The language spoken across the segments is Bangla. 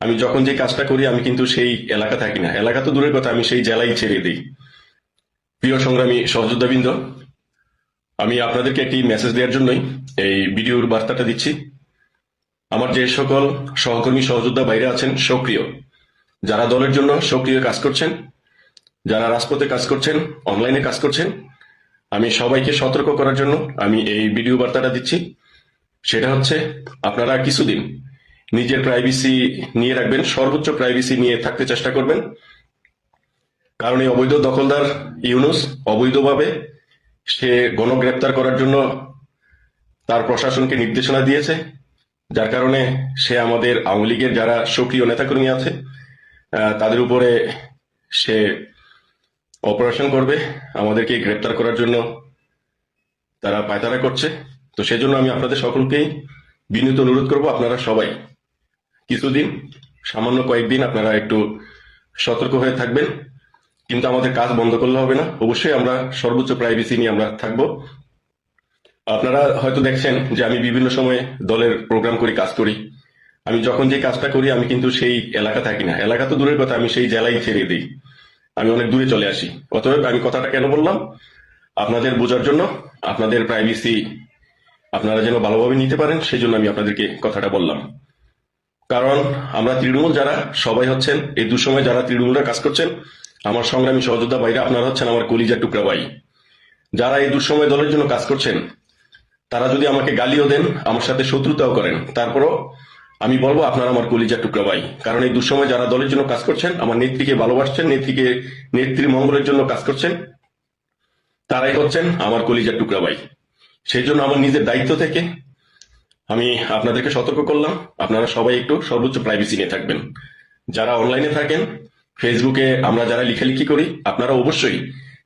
আমি যখন যে কাজটা করি আমি কিন্তু সেই এলাকা থাকি না, এলাকা তো দূরের কথা, আমি সেই জেলাই ছেড়ে দিই। প্রিয় সংগ্রামী সহযোদ্ধাবৃন্দ, আমি আপনাদেরকে একটি মেসেজ দেওয়ার জন্যই এই ভিডিওর বার্তাটা দিচ্ছি। আমার যে সকল সহকর্মী সহযোদ্ধা বাইরে আছেন সক্রিয়, যারা দলের জন্য সক্রিয় কাজ করছেন, যারা রাজপথে কাজ করছেন, অনলাইনে কাজ করছেন, আমি সবাইকে সতর্ক করার জন্য আমি এই ভিডিও বার্তাটা দিচ্ছি। সেটা হচ্ছে, আপনারা কিছুদিন নিজের প্রাইভেসি নিয়ে রাখবেন, সর্বোচ্চ প্রাইভেসি নিয়ে থাকতে চেষ্টা করবেন। কারণ এই অবৈধ দখলদার ইউনূস অবৈধভাবে সে গণগ্রেপ্তার করার জন্য তার প্রশাসনকে নির্দেশনা দিয়েছে, যার কারণে সে আমাদের আওয়ামী লীগের যারা সক্রিয় নেতাকর্মী আছে তাদের উপরে সে অপারেশন করবে, আমাদেরকে গ্রেপ্তার করার জন্য তারা পায়তারা করছে। তো সেজন্য আমি আপনাদের সকলকেই বিনীত অনুরোধ করব, আপনারা সবাই কিছুদিন, সামান্য কয়েকদিন আপনারা একটু সতর্ক হয়ে থাকবেন। কিন্তু আমাদের কাজ বন্ধ করলে হবে না, অবশ্যই আমরা সর্বোচ্চ প্রাইভেসি নিয়ে আমরা থাকবো। আপনারা হয়তো দেখছেন যে আমি বিভিন্ন সময়ে দলের প্রোগ্রাম করি, কাজ করি। আমি যখন যে কাজটা করি আমি কিন্তু সেই এলাকা থাকি না, এলাকা তো দূরের কথা, আমি সেই জেলাই ছেড়ে দিই, আমি অনেক দূরে চলে আসি। অতএব আমি কথাটা কেন বললাম, আপনাদের বোঝার জন্য, আপনাদের প্রাইভেসি আপনারা যেন ভালোভাবে নিতে পারেন, সেই জন্য আমি আপনাদেরকে কথাটা বললাম। কারণ আমরা তৃণমূল যারা সবাই হচ্ছেন, এই দুঃসময় যারা তৃণমূলরা কাজ করছেন, আমার সংগ্রামী সহযোদ্ধা ভাইরা, আপনারা হচ্ছেন আমার কলিজার টুকরা ভাই। যারা এই দুঃসময় দলের জন্য কাজ করছেন, তারা যদি আমাকে গালিও দেন, আমার সাথে শত্রুতাও করেন, তারপরও আমি বলবো আপনারা আমার কলিজার টুকরা ভাই। কারণ এই দুঃসময় যারা দলের জন্য কাজ করছেন, আমার নেত্রীকে ভালোবাসছেন, নেত্রীর মঙ্গলের জন্য কাজ করছেন, তারাই হচ্ছেন আমার কলিজার টুকরা ভাই। সেই জন্য আমার নিজের দায়িত্ব থেকে আমি আপনাদেরকে সতর্ক করলাম, আপনারা সবাই একটু সর্বোচ্চ প্রাইভেসি নিয়ে থাকবেন। যারা অনলাইনে থাকেন, ফেসবুকে আমরা যারা লিখালিখি করি, আপনারা অবশ্যই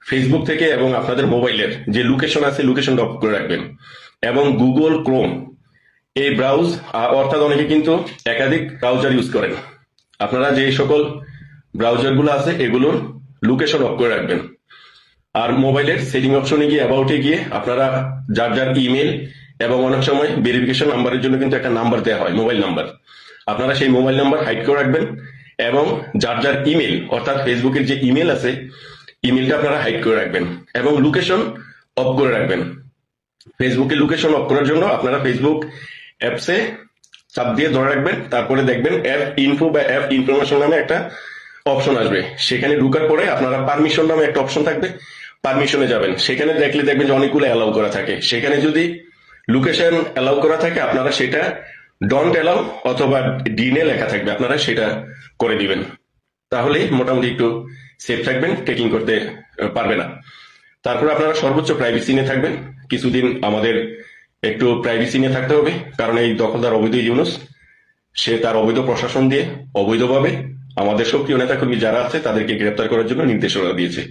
ফেসবুক থেকে এবং আপনাদের মোবাইলের যে লোকেশন আছে লোকেশনটা অফ করে রাখবেন। এবং গুগল ক্রোম এই ব্রাউজ, অর্থাৎ অনেকে কিন্তু একাধিক ব্রাউজার ইউজ করেন, আপনারা যে সকল ব্রাউজারগুলো আছে এগুলোর লোকেশন অফ করে রাখবেন। আর মোবাইলের সেটিং অপশনে গিয়ে অ্যাবাউটে গিয়ে আপনারা যার যার ইমেল এবং অনেক সময় ভেরিফিকেশন নাম্বারের জন্য কিন্তু একটা নাম্বার দেওয়া হয়, মোবাইল নাম্বার, আপনারা সেই মোবাইল নাম্বার হাইড করে রাখবেন। এবং যার যার ইমেল, অর্থাৎ ফেসবুকের যে ইমেল আছে ইমেলটা আপনারা হাইড করে রাখবেন এবং লোকেশন অফ করে রাখবেন। ফেসবুকের লোকেশন অফ করার জন্য আপনারা ফেসবুক অ্যাপসে চাপ দিয়ে ধরে রাখবেন, তারপরে দেখবেন অ্যাপ ইনফো বা অ্যাপ ইনফরমেশন নামে একটা অপশন আসবে, সেখানে ঢুকার পরে আপনারা পারমিশন নামে একটা অপশন থাকবে, পারমিশনে যাবেন, সেখানে দেখলে দেখবেন যে অনেকগুলো অ্যালাউ করা থাকে, সেখানে যদি লোকেশন অ্যালাউ করা থাকে আপনারা সেটা ডন্ট অ্যালাউ অথবা ডিনে লেখা থাকবে, আপনারা সেটা করে দিবেন, তাহলেই মোটামুটি একটু সেফ থাকবেন, ট্রেকিং করতে পারবে না। তারপরে আপনারা সর্বোচ্চ প্রাইভেসি নিয়ে থাকবেন। কিছুদিন আমাদের একটু প্রাইভেসি নিয়ে থাকতে হবে, কারণ এই দখলদার অবৈধ ইউনূস সে তার অবৈধ প্রশাসন দিয়ে অবৈধভাবে আমাদের সক্রিয় নেতাকর্মী যারা আছে তাদেরকে গ্রেপ্তার করার জন্য নির্দেশনা দিয়েছে।